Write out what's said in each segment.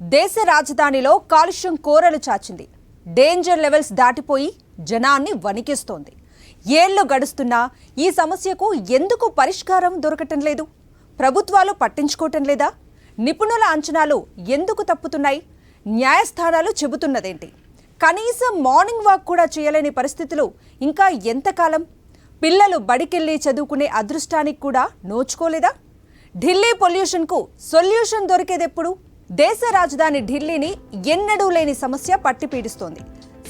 దేశ రాజధానిలో కాలుష్యం కోరలు చాచింది. డేంజర్ లెవెల్స్ దాటిపోయి జనాన్ని వణికిస్తోంది. ఏళ్లు గడుస్తున్నా ఈ సమస్యకు ఎందుకు పరిష్కారం దొరకటం లేదు? ప్రభుత్వాలు పట్టించుకోవటం లేదా? నిపుణుల అంచనాలు ఎందుకు తప్పుతున్నాయి? న్యాయస్థానాలు చెబుతున్నదేంటి? కనీసం మార్నింగ్ వాక్ కూడా చేయలేని పరిస్థితులు ఇంకా ఎంతకాలం? పిల్లలు బడికెళ్ళి చదువుకునే అదృష్టానికి కూడా నోచుకోలేదా? ఢిల్లీ పొల్యూషన్కు సొల్యూషన్ దొరికేదెప్పుడు? దేశ రాజధాని ఢిల్లీని ఎన్నడూ లేని సమస్య పట్టిపీడిస్తోంది.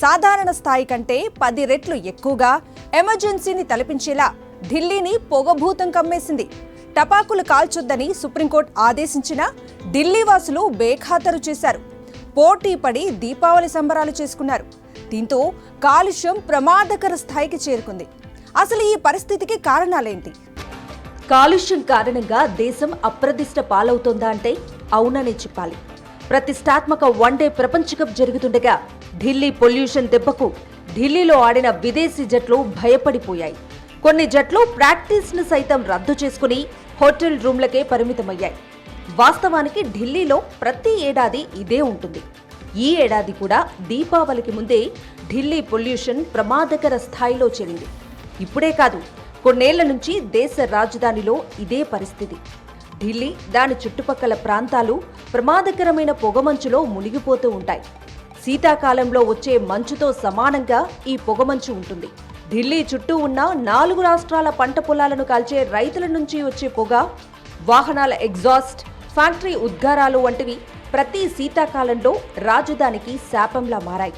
సాధారణ స్థాయి కంటే 10 రెట్లు ఎక్కువగా ఎమర్జెన్సీని తలపించేలా ఢిల్లీని పొగభూతం కమ్మేసింది. టపాకులు కాల్చొద్దని సుప్రీంకోర్టు ఆదేశించినా ఢిల్లీ వాసులు బేఖాతరు చేశారు. పోటీ పడి దీపావళి సంబరాలు చేసుకున్నారు. దీంతో కాలుష్యం ప్రమాదకర స్థాయికి చేరుకుంది. అసలు ఈ పరిస్థితికి కారణాలేంటి? కాలుష్యం కారణంగా దేశం అప్రదిష్ట పాలవుతోందా అంటే అవుననే చెప్పాలి. ప్రతిష్టాత్మక వన్డే ప్రపంచ కప్ జరుగుతుండగా ఢిల్లీ పొల్యూషన్ దెబ్బకు ఢిల్లీలో ఆడిన విదేశీ జట్లు భయపడిపోయాయి. కొన్ని జట్లు ప్రాక్టీస్ను సైతం రద్దు చేసుకుని హోటల్ రూమ్లకే పరిమితమయ్యాయి. వాస్తవానికి ఢిల్లీలో ప్రతి ఏడాది ఇదే ఉంటుంది. ఈ ఏడాది కూడా దీపావళికి ముందే ఢిల్లీ పొల్యూషన్ ప్రమాదకర స్థాయిలో చేరింది. ఇప్పుడే కాదు, కొన్నేళ్ల నుంచి దేశ రాజధానిలో ఇదే పరిస్థితి. ఢిల్లీ, దాని చుట్టుపక్కల ప్రాంతాలు ప్రమాదకరమైన పొగమంచులో మునిగిపోతూ ఉంటాయి. శీతాకాలంలో వచ్చే మంచుతో సమానంగా ఈ పొగమంచు ఉంటుంది. ఢిల్లీ చుట్టూ ఉన్న 4 రాష్ట్రాల పంట పొలాలను కాల్చే రైతుల నుంచి వచ్చే పొగ, వాహనాల ఎగ్జాస్ట్, ఫ్యాక్టరీ ఉద్గారాలు వంటివి ప్రతి శీతాకాలంలో రాజధానికి శాపంలా మారాయి.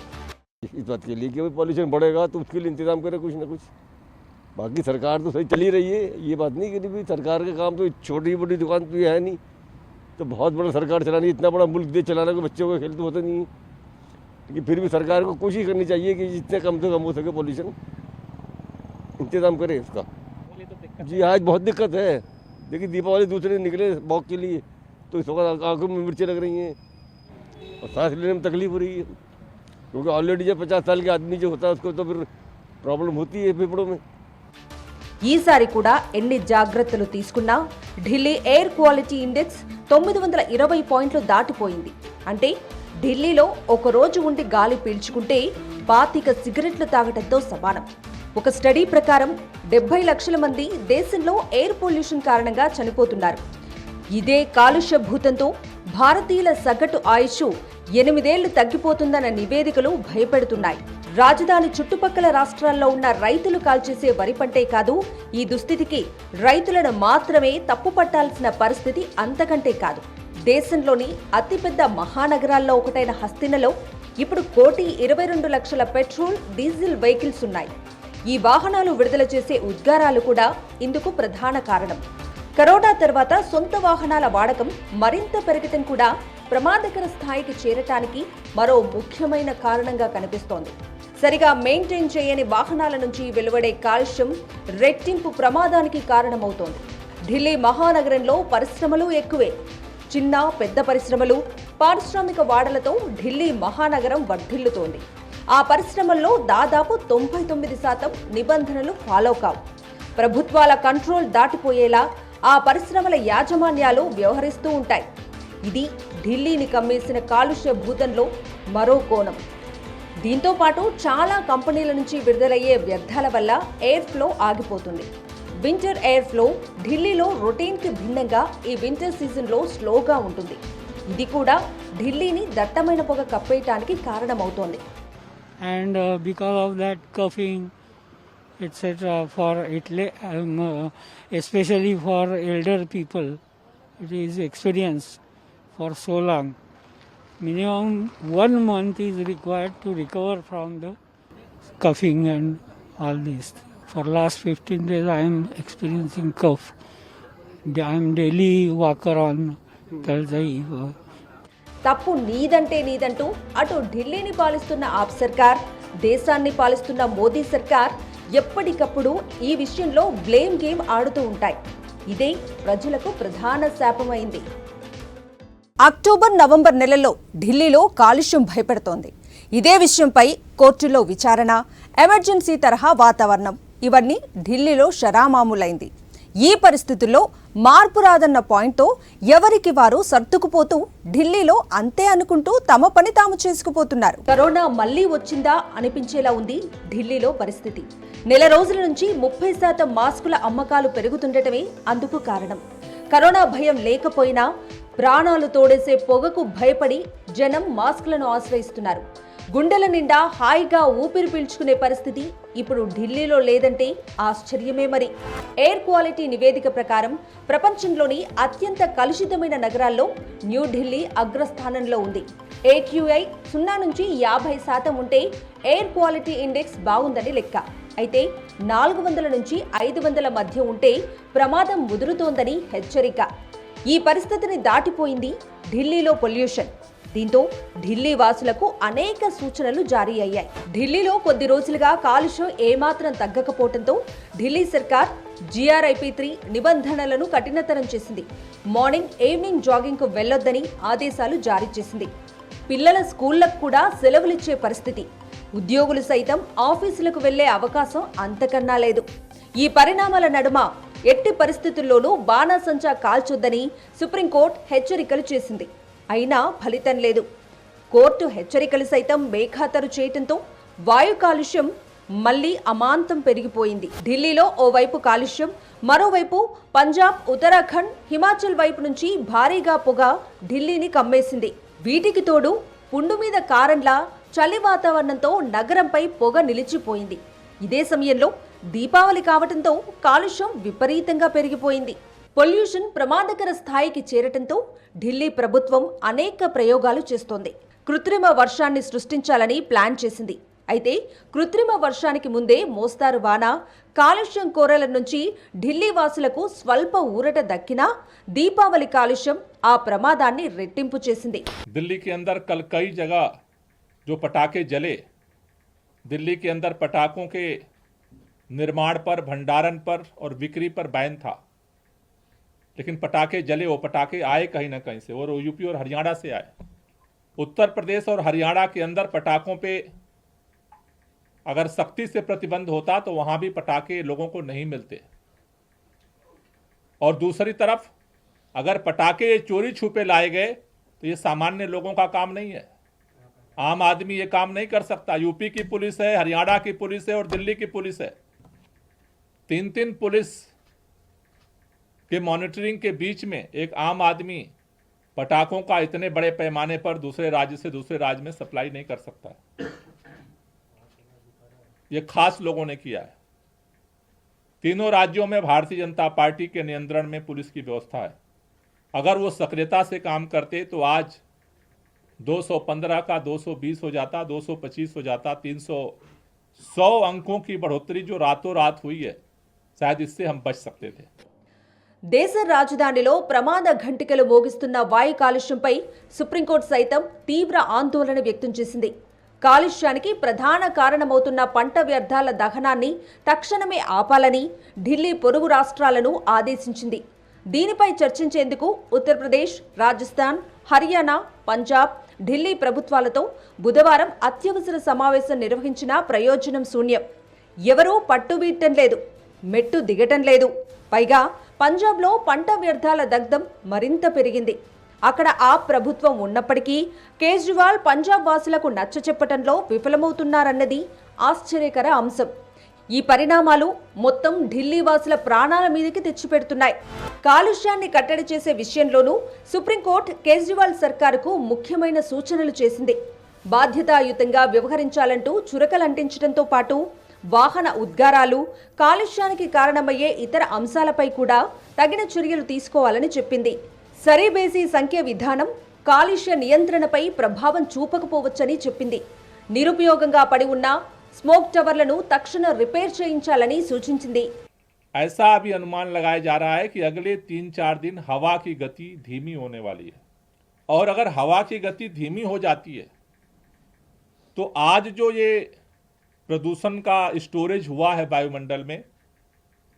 बाकी सरकार तो सही चली रही है, ये बात नहीं कि भी सरकार का काम तो छोटी बड़ी दुकान तो ये है नहीं, तो बहुत बड़ा सरकार चलानी, इतना बड़ा मुल्क देश चलाना को बच्चों का खेल तो होता नहीं है। लेकिन फिर भी सरकार को कोशिश करनी चाहिए कि जितने कम से कम हो सके पोल्यूशन इंतजाम करे उसका। जी आज बहुत दिक्कत है। देखिए दीपावली दूसरे निकले वॉक के लिए तो इस वक्त आंखों में मिर्चें लग रही हैं और सांस लेने में तकलीफ हो रही है, क्योंकि ऑलरेडी जब 50 साल के आदमी जो होता है उसको तो फिर प्रॉब्लम होती है फेफड़ों में। ఈసారి కూడా ఎన్ని జాగ్రత్తలు తీసుకున్నా ఢిల్లీ ఎయిర్ క్వాలిటీ ఇండెక్స్ 920 పాయింట్లు దాటిపోయింది. అంటే ఢిల్లీలో ఒక రోజు ఉండి గాలి పీల్చుకుంటే 25 సిగరెట్లు తాగటంతో సమానం. ఒక స్టడీ ప్రకారం 70 లక్షల మంది దేశంలో ఎయిర్ పొల్యూషన్ కారణంగా చనిపోతున్నారు. ఇదే కాలుష్య భూతంతో భారతీయుల సగటు ఆయుష్ 8 ఏళ్లు తగ్గిపోతుందన్న నివేదికలు భయపెడుతున్నాయి. రాజధాని చుట్టుపక్కల రాష్ట్రాల్లో ఉన్న రైతులు కాల్చేసే వరి పంటే కాదు, ఈ దుస్థితికి రైతులను మాత్రమే తప్పు పట్టాల్సిన పరిస్థితి అంతకంటే కాదు. దేశంలోని అతిపెద్ద మహానగరాల్లో ఒకటైన హస్తినలో ఇప్పుడు 1,22,00,000 పెట్రోల్, డీజిల్ వెహికల్స్ ఉన్నాయి. ఈ వాహనాలు విడుదల చేసే ఉద్గారాలు కూడా ఇందుకు ప్రధాన కారణం. కరోనా తర్వాత సొంత వాహనాల వాడకం మరింత పెరగటం కూడా ప్రమాదకర స్థాయికి చేరటానికి మరో ముఖ్యమైన కారణంగా కనిపిస్తోంది. సరిగా మెయింటైన్ చేయని వాహనాల నుంచి వెలువడే కాలుష్యం రెట్టింపు ప్రమాదానికి కారణమవుతోంది. ఢిల్లీ మహానగరంలో పరిశ్రమలు ఎక్కువే. చిన్న పెద్ద పరిశ్రమలు, పారిశ్రామిక వాడలతో ఢిల్లీ మహానగరం వర్ధిల్లుతోంది. ఆ పరిశ్రమల్లో దాదాపు 99% నిబంధనలు ఫాలో కావు. ప్రభుత్వాల కంట్రోల్ దాటిపోయేలా ఆ పరిశ్రమల యాజమాన్యాలు వ్యవహరిస్తూ ఉంటాయి. ఇది ఢిల్లీని కమ్మేసిన కాలుష్య భూతంలో మరో కోణం. దీంతో పాటు చాలా కంపెనీల నుంచి విడుదలయ్యే వ్యర్థాల వల్ల ఎయిర్ ఫ్లో ఆగిపోతుంది. వింటర్ ఎయిర్ ఫ్లో ఢిల్లీలో రొటీన్కి భిన్నంగా ఈ వింటర్ సీజన్లో స్లోగా ఉంటుంది. ఇది కూడా ఢిల్లీని దట్టమైన పొగ కప్పేయటానికి కారణమవుతోంది. And because of that coughing, etc., for especially for elder people, it is experience for so long. Minimum 1 month is required to recover from the coughing and all this. For last 15 days I am experiencing cough. I am daily walker on Thursday. తప్పు నీదంటే నీదంటూ అటు ఢిల్లీని పాలిస్తున్న ఆప్ సర్కార్, దేశాన్ని పాలిస్తున్న మోదీ సర్కార్ ఎప్పటికప్పుడు ఈ విషయంలో blame game ఆడుతూ ఉంటాయి. ఇదే ప్రజలకు ప్రధాన శాపమైంది. అక్టోబర్, నవంబర్ నెలల్లో ఢిల్లీలో కాలుష్యం భయపెడుతోంది. ఇదే విషయంపై కోర్టుల్లో విచారణ, ఎమర్జెన్సీ తరహా వాతావరణం, ఇవన్నీ ఢిల్లీలో షరామామూలైంది. ఈ పరిస్థితుల్లో మార్పు రాదన్న పాయింట్తో ఎవరికి వారు సర్దుకుపోతూ ఢిల్లీలో అంతే అనుకుంటూ తమ పని తాము చేసుకుపోతున్నారు. కరోనా మళ్లీ వచ్చిందా అనిపించేలా ఉంది ఢిల్లీలో పరిస్థితి. నెల రోజుల నుంచి 30% మాస్కుల అమ్మకాలు పెరుగుతుండటమే అందుకు కారణం. కరోనా భయం లేకపోయినా ప్రాణాలు తోడేసే పొగకు భయపడి జనం మాస్కులను ఆశ్రయిస్తున్నారు. గుండెల నిండా హాయిగా ఊపిరి పీల్చుకునే పరిస్థితి ఇప్పుడు ఢిల్లీలో లేదంటే ఆశ్చర్యమే మరి. ఎయిర్ క్వాలిటీ నివేదిక ప్రకారం ప్రపంచంలోని అత్యంత కలుషితమైన నగరాల్లో న్యూఢిల్లీ అగ్రస్థానంలో ఉంది. AQI 0 నుంచి 50% ఉంటే ఎయిర్ క్వాలిటీ ఇండెక్స్ బాగుందని లెక్క. అయితే 400 నుంచి 500 మధ్య ఉంటే ప్రమాదం ముదురుతోందని హెచ్చరిక. ఈ పరిస్థితిని దాటిపోయింది ఢిల్లీలో పొల్యూషన్. దీంతో ఢిల్లీ వాసులకు అనేక సూచనలు జారీ అయ్యాయి. ఢిల్లీలో కొద్ది రోజులుగా కాలుష్యం ఏమాత్రం తగ్గకపోవడంతో ఢిల్లీ సర్కార్ GRIP3 నిబంధనలను కఠినతరం చేసింది. మార్నింగ్, ఈవినింగ్ జాగింగ్ కు వెళ్లొద్దని ఆదేశాలు జారీ చేసింది. పిల్లల స్కూళ్లకు కూడా సెలవులిచ్చే పరిస్థితి. ఉద్యోగులు సైతం ఆఫీసులకు వెళ్లే అవకాశం అంతకన్నా లేదు. ఈ పరిణామాల నడుమ ఎట్టి పరిస్థితుల్లోనూ బాణాసంచా కాల్చొద్దని సుప్రీంకోర్టు హెచ్చరికలు చేసింది. అయినా ఫలితం లేదు. కోర్టు హెచ్చరికలు సైతం బేఖాతరు చేయటంతో వాయు కాలుష్యం మళ్లీ అమాంతం పెరిగిపోయింది. ఢిల్లీలో ఓవైపు కాలుష్యం, మరోవైపు పంజాబ్, ఉత్తరాఖండ్, హిమాచల్ వైపు నుంచి భారీగా పొగ ఢిల్లీని కమ్మేసింది. వీటికి తోడు పుండు మీద కారంలా చలి వాతావరణంతో నగరంపై పొగ నిలిచిపోయింది. ఇదే సమయంలో దీపావళి కావటంతో కాలుష్యం విపరీతంగా పెరిగిపోయింది. పొల్యూషన్ ప్రమాదకర స్థాయికి చేరటంతో ఢిల్లీ ప్రభుత్వం అనేక ప్రయోగాలు చేస్తోంది. కృత్రిమ వర్షాన్ని సృష్టించాలని ప్లాన్ చేసింది. అయితే కృత్రిమ వర్షానికి ముందే మోస్తారు వాన, కాలుష్యం కోరల నుంచి ఢిల్లీ వాసులకు స్వల్ప ఊరట దక్కినా దీపావళి కాలుష్యం ఆ ప్రమాదాన్ని రెట్టింపు చేసింది. दिल्ली के अंदर कल कई जगह जो पटाखे जले, दिल्ली के अंदर पटाखों के निर्माण पर, भंडारण पर और बिक्री पर बैन था, लेकिन पटाखे जले, वो पटाखे आए कहीं ना कहीं से, और यूपी और हरियाणा से आए। उत्तर प्रदेश और हरियाणा के अंदर पटाखों पे अगर सख्ती से प्रतिबंध होता तो वहां भी पटाखे लोगों को नहीं मिलते। और दूसरी तरफ अगर पटाखे चोरी छुपे लाए गए तो ये सामान्य लोगों का काम नहीं है, आम आदमी ये काम नहीं कर सकता। यूपी की पुलिस है, हरियाणा की पुलिस है और दिल्ली की पुलिस है, 3-3 पुलिस के मॉनिटरिंग के बीच में एक आम आदमी पटाखों का इतने बड़े पैमाने पर दूसरे राज्य से दूसरे राज्य में सप्लाई नहीं कर सकता है। ये खास लोगों ने किया है। तीनों राज्यों में भारतीय जनता पार्टी के नियंत्रण में पुलिस की व्यवस्था है। अगर वो सक्रियता से काम करते तो आज 215 का 220 हो जाता, 225 हो जाता, 100 अंकों की बढ़ोतरी जो रातों रात हुई है, शायद इससे हम बच सकते थे। దేశ రాజధానిలో ప్రమాద ఘంటికలు మోగిస్తున్న వాయు కాలుష్యంపై సుప్రీంకోర్టు సైతం తీవ్ర ఆందోళన వ్యక్తం చేసింది. కాలుష్యానికి ప్రధాన కారణమవుతున్న పంట వ్యర్థాల దహనాన్ని తక్షణమే ఆపాలని ఢిల్లీ పొరుగు రాష్ట్రాలను ఆదేశించింది. దీనిపై చర్చించేందుకు ఉత్తరప్రదేశ్, రాజస్థాన్, హర్యానా, పంజాబ్, ఢిల్లీ ప్రభుత్వాలతో బుధవారం అత్యవసర సమావేశం నిర్వహించిన ప్రయోజనం శూన్యం. ఎవరూ పట్టువీయటం లేదు, మెట్టు దిగటం లేదు. పైగా పంజాబ్లో పంట వ్యర్థాల దగ్ధం మరింత పెరిగింది. అక్కడ ఆ ప్రభుత్వం ఉన్నప్పటికీ కేజ్రీవాల్ పంజాబ్ వాసులకు నచ్చచెప్పటంలో విఫలమవుతున్నారన్నది ఆశ్చర్యకర అంశం. ఈ పరిణామాలు మొత్తం ఢిల్లీ వాసుల ప్రాణాల మీదకి తెచ్చిపెడుతున్నాయి. కాలుష్యాన్ని కట్టడి చేసే విషయంలోనూ సుప్రీంకోర్టు కేజ్రీవాల్ సర్కారుకు ముఖ్యమైన సూచనలు చేసింది. బాధ్యతాయుతంగా వ్యవహరించాలంటూ చురకలంటించడంతో పాటు వాహన ఉద్గారాలు, కాలుష్యానికి కారణమయ్యే ఇతర అంశాలపై కూడా తగిన చర్యలు తీసుకోవాలని చెప్పింది. సరీబేసి సంఖ్య విధానం కాలుష్య నియంత్రణపై ప్రభావం చూపకపోవచ్చని చెప్పింది. నిరుపయోగంగా పడి ఉన్న స్మోక్ టవర్లను తక్షణ రిపేర్ చేయించాలని సూచించింది. ऐसा भी अनुमान लगाया जा रहा है कि अगले 3-4 दिन हवा की गति धीमी होने वाली है, और अगर हवा की गति धीमी हो जाती है तो आज जो ये प्रदूषण का स्टोरेज हुआ है वायुमंडल में,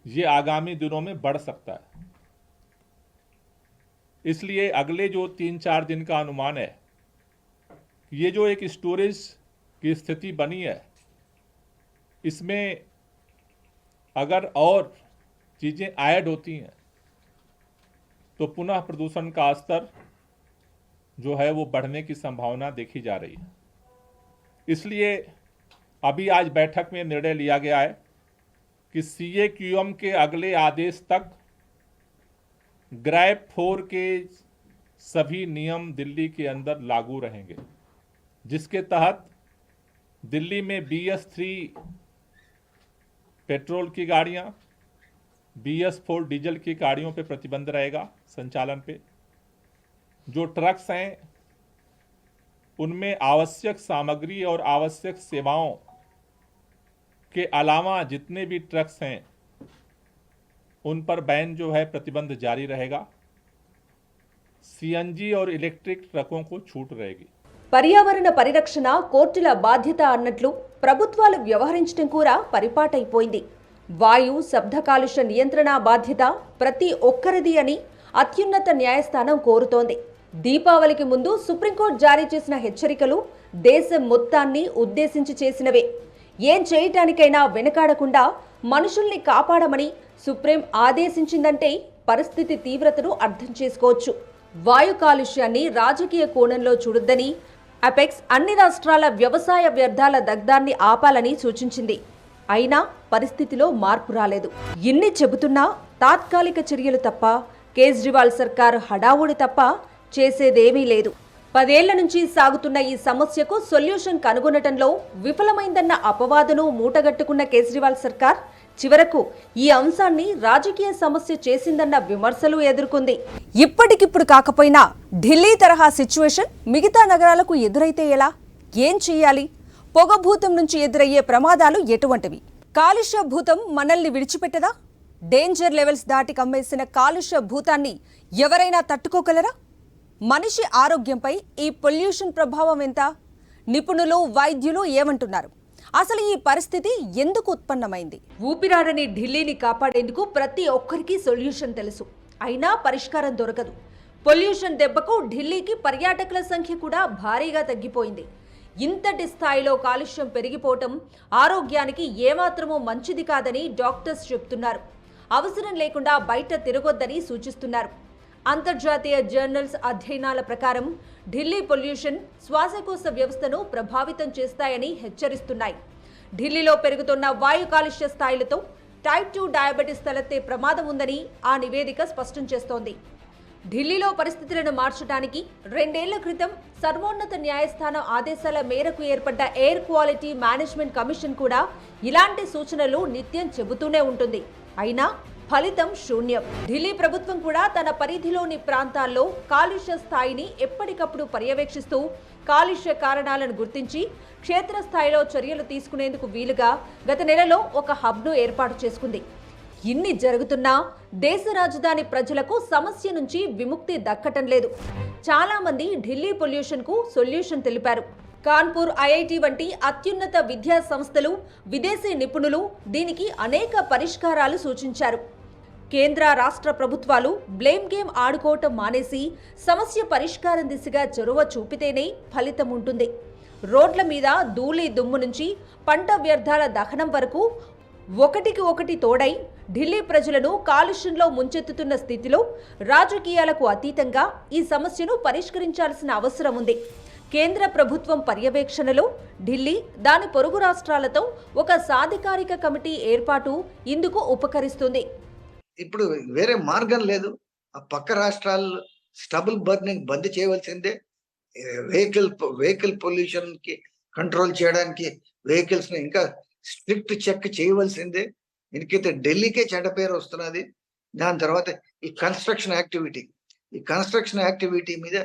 ये आगामी दिनों में बढ़ सकता है। इसलिए अगले जो 3-4 दिन का अनुमान है, ये जो एक स्टोरेज की स्थिति बनी है, इसमें अगर और चीज़ें ऐड होती हैं तो पुनः प्रदूषण का स्तर जो है वो बढ़ने की संभावना देखी जा रही है। इसलिए अभी आज बैठक में निर्णय लिया गया है कि CAQM के अगले आदेश तक ग्रैप 4 के सभी नियम दिल्ली के अंदर लागू रहेंगे, जिसके तहत दिल्ली में BS3 पेट्रोल की गाड़ियां, BS4 डीजल की गाड़ियों पे प्रतिबंध रहेगा संचालन पे। जो ट्रक्स हैं उनमें आवश्यक सामग्री और आवश्यक सेवाओं के अलावा जितने भी ट्रक्स हैं उन पर बैन जो है प्रतिबंध जारी रहेगा। CNG और इलेक्ट्रिक ट्रकों को छूट रहेगी। పర్యావరణ పరిరక్షణ కోర్టుల బాధ్యత అన్నట్లు ప్రభుత్వాలు వ్యవహరించడం కూడా పరిపాటైపోయింది. వాయు శబ్ద కాలుష్య నియంత్రణ బాధ్యత ప్రతి ఒక్కరిది అని అత్యున్నత న్యాయస్థానం కోరుతోంది. దీపావళికి ముందు సుప్రీంకోర్టు జారీ చేసిన హెచ్చరికలు దేశం మొత్తాన్ని ఉద్దేశించి చేసినవే. ఏం చేయటానికైనా వెనకాడకుండా మనుషుల్ని కాపాడమని సుప్రీం ఆదేశించిందంటే పరిస్థితి తీవ్రతను అర్థం చేసుకోవచ్చు. వాయు కాలుష్యాన్ని రాజకీయ కోణంలో చూడొద్దని అపెక్స్ అన్ని రాష్ట్రాల వ్యవసాయ వ్యర్థాల దగ్ధాన్ని ఆపాలని సూచించింది. అయినా పరిస్థితిలో మార్పు రాలేదు. ఇన్ని చెబుతున్నా తాత్కాలిక చర్యలు తప్ప, కేజ్రీవాల్ సర్కార్ హడావుడి తప్ప చేసేదేమీ లేదు. 10 ఏళ్ల నుంచి సాగుతున్న ఈ సమస్యకు సొల్యూషన్ కనుగొనటంలో విఫలమైందన్న అపవాదును మూటగట్టుకున్న కేజ్రీవాల్ సర్కార్ చివరకు ఈ అంశాన్ని రాజకీయ సమస్య చేసిందన్న విమర్శలు ఎదుర్కొంది. ఇప్పటికిప్పుడు కాకపోయినా ఢిల్లీ తరహా సిచ్యువేషన్ మిగతా నగరాలకు ఎదురైతే ఎలా? ఏం చేయాలి? పొగభూతం నుంచి ఎదురయ్యే ప్రమాదాలు ఎటువంటివి? కాలుష్య భూతం మనల్ని విడిచిపెట్టదా? డేంజర్ లెవెల్స్ దాటి కమ్మేసిన కాలుష్య భూతాన్ని ఎవరైనా తట్టుకోగలరా? మనిషి ఆరోగ్యంపై ఈ పొల్యూషన్ ప్రభావం ఎంత? నిపుణులు, వైద్యులు ఏమంటున్నారు? అసలు ఈ పరిస్థితి ఎందుకు ఉత్పన్నమైంది? ఊపిరాడని ఢిల్లీని కాపాడేందుకు ప్రతి ఒక్కరికి సొల్యూషన్ తెలుసు. అయినా పరిష్కారం దొరకదు. పొల్యూషన్ దెబ్బకు ఢిల్లీకి పర్యాటకుల సంఖ్య కూడా భారీగా తగ్గిపోయింది. ఇంతటి స్థాయిలో కాలుష్యం పెరిగిపోవటం ఆరోగ్యానికి ఏమాత్రమూ మంచిది కాదని డాక్టర్స్ చెప్తున్నారు. అవసరం లేకుండా బయట తిరగొద్దని సూచిస్తున్నారు. అంతర్జాతీయ జర్నల్స్ అధ్యయనాల ప్రకారం ఢిల్లీ పొల్యూషన్ శ్వాసకోశ వ్యవస్థను ప్రభావితం చేస్తాయని హెచ్చరిస్తున్నాయి. ఢిల్లీలో పెరుగుతున్న వాయు కాలుష్య స్థాయిలతో టైప్ 2 డయాబెటిస్ తలెత్తే ప్రమాదం ఉందని ఆ నివేదిక స్పష్టం చేస్తోంది. ఢిల్లీలో పరిస్థితులను మార్చడానికి 2 ఏళ్ల క్రితం సర్వోన్నత న్యాయస్థానం ఆదేశాల మేరకు ఏర్పడ్డ ఎయిర్ క్వాలిటీ మేనేజ్మెంట్ కమిషన్ కూడా ఇలాంటి సూచనలు నిత్యం చెబుతూనే ఉంటుంది. అయినా ఫలితం శూన్యం. ఢిల్లీ ప్రభుత్వం కూడా తన పరిధిలోని ప్రాంతాల్లో కాలుష్య స్థాయిని ఎప్పటికప్పుడు పర్యవేక్షిస్తూ కాలుష్య కారణాలను గుర్తించి క్షేత్రస్థాయిలో చర్యలు తీసుకునేందుకు వీలుగా గత నెలలో ఒక హబ్ను ఏర్పాటు చేసుకుంది. ఇన్ని జరుగుతున్నా దేశ రాజధాని ప్రజలకు సమస్య నుంచి విముక్తి దక్కటం లేదు. చాలా మంది ఢిల్లీ పొల్యూషన్కు సొల్యూషన్ తెలిపారు. కాన్పూర్, IIT వంటి అత్యున్నత విద్యా సంస్థలు, విదేశీ నిపుణులు దీనికి అనేక పరిష్కారాలు సూచించారు. కేంద్ర, రాష్ట్ర ప్రభుత్వాలు బ్లేమ్ గేమ్ ఆడుకోవటం మానేసి సమస్య పరిష్కారం దిశగా చొరవ చూపితేనే ఫలితం ఉంటుంది. రోడ్ల మీద ధూళి దుమ్ము నుంచి పంట వ్యర్థాల దహనం వరకు ఒకటికి ఒకటి తోడై ఢిల్లీ ప్రజలను కాలుష్యంలో ముంచెత్తుతున్న స్థితిలో రాజకీయాలకు అతీతంగా ఈ సమస్యను పరిష్కరించాల్సిన అవసరం ఉంది. కేంద్ర ప్రభుత్వం పర్యవేక్షణలో ఢిల్లీ, దాని పొరుగు రాష్ట్రాలతో ఒక సాధికారిక కమిటీ ఏర్పాటు ఇందుకు ఉపకరిస్తుంది. ఇప్పుడు వేరే మార్గం లేదు. ఆ పక్క రాష్ట్రాలు స్టబుల్ బర్నింగ్ బంద్ చేయవలసిందే. వెహికల్ పొల్యూషన్ కి కంట్రోల్ చేయడానికి వెహికల్స్ ని ఇంకా స్ట్రిక్ట్ చెక్ చేయవలసిందే. ఎందుకైతే ఢిల్లీకే చెడ్డ పేరు వస్తున్నది. దాని తర్వాత ఈ కన్స్ట్రక్షన్ యాక్టివిటీ మీద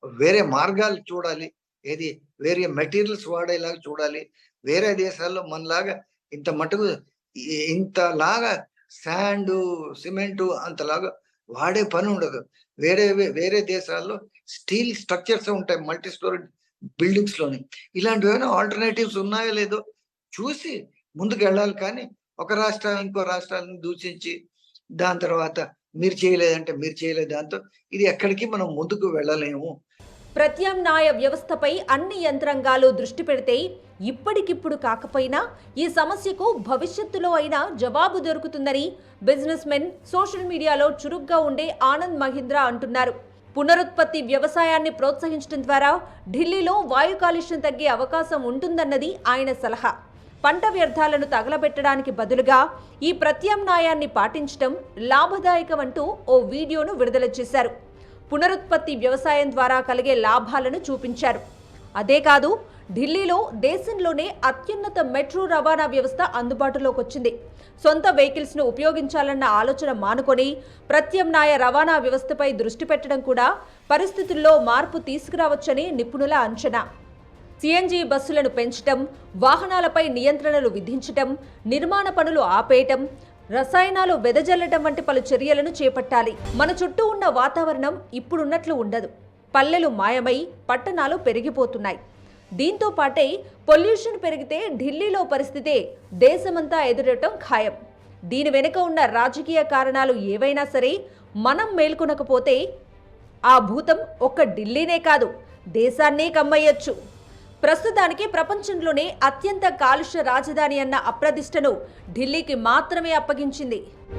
వేరే మార్గాలు చూడాలి. ఏది వేరే మెటీరియల్స్ వాడేలాగా చూడాలి. వేరే దేశాల్లో మనలాగా ఇంత మటుకు ఇంతలాగా శాండ్, సిమెంట్ అంతలాగా వాడే పని ఉండదు. వేరే దేశాల్లో స్టీల్ స్ట్రక్చర్స్ ఉంటాయి మల్టీ స్టోరీ బిల్డింగ్స్ లోని. ఇలాంటివైనా ఆల్టర్నేటివ్స్ ఉన్నాయో లేదో చూసి ముందుకు వెళ్ళాలి. కానీ ఒక రాష్ట్రం ఇంకో రాష్ట్రాలను దూషించి దాని తర్వాత మీరు చేయలేదంటే మీరు చేయలేదు, దాంతో ఇది ఎక్కడికి మనం ముందుకు వెళ్ళలేము. ప్రత్యామ్నాయ వ్యవస్థపై అన్ని యంత్రాంగాలు దృష్టి పెడితే ఇప్పటికిప్పుడు కాకపోయినా ఈ సమస్యకు భవిష్యత్తులో అయినా జవాబు దొరుకుతుందని బిజినెస్ మెన్ సోషల్ మీడియాలో చురుగ్గా ఉండే ఆనంద్ మహీంద్రా అంటున్నారు. పునరుత్పత్తి వ్యవసాయాన్ని ప్రోత్సహించడం ద్వారా ఢిల్లీలో వాయు కాలుష్యం తగ్గే అవకాశం ఉంటుందన్నది ఆయన సలహా. పంట వ్యర్థాలను తగలబెట్టడానికి బదులుగా ఈ ప్రత్యామ్నాయాన్ని పాటించడం లాభదాయకమంటూ ఓ వీడియోను విడుదల చేశారు. పునరుత్పత్తి వ్యవసాయం ద్వారా కలిగే లాభాలను చూపించారు. అదే కాదు, ఢిల్లీలో దేశంలోనే అత్యున్నత మెట్రో రవాణా వ్యవస్థ అందుబాటులోకి వచ్చింది. సొంత వెహికల్స్ను ఉపయోగించాలన్న ఆలోచన మానుకొని ప్రత్యామ్నాయ రవాణా వ్యవస్థపై దృష్టి పెట్టడం కూడా పరిస్థితుల్లో మార్పు తీసుకురావచ్చని నిపుణుల అంచనా. సిఎన్జి బస్సులను పెంచడం, వాహనాలపై నియంత్రణలు విధించడం, నిర్మాణ పనులు ఆపేయటం, రసాయనాలు వెదజల్లడం వంటి పలు చర్యలను చేపట్టాలి. మన చుట్టూ ఉన్న వాతావరణం ఇప్పుడున్నట్లు ఉండదు. పల్లెలు మాయమై పట్టణాలు పెరిగిపోతున్నాయి. దీంతో పాటే పొల్యూషన్ పెరిగితే ఢిల్లీలో పరిస్థితే దేశమంతా ఎదురటం ఖాయం. దీని వెనుక ఉన్న రాజకీయ కారణాలు ఏవైనా సరే మనం మేల్కొనకపోతే ఆ భూతం ఒక్క ఢిల్లీనే కాదు, దేశాన్నే కమ్మయ్యొచ్చు. ప్రస్తుతానికి ప్రపంచంలోనే అత్యంత కాలుష్య రాజధాని అన్న అప్రదిష్టను ఢిల్లీకి మాత్రమే అప్పగించింది.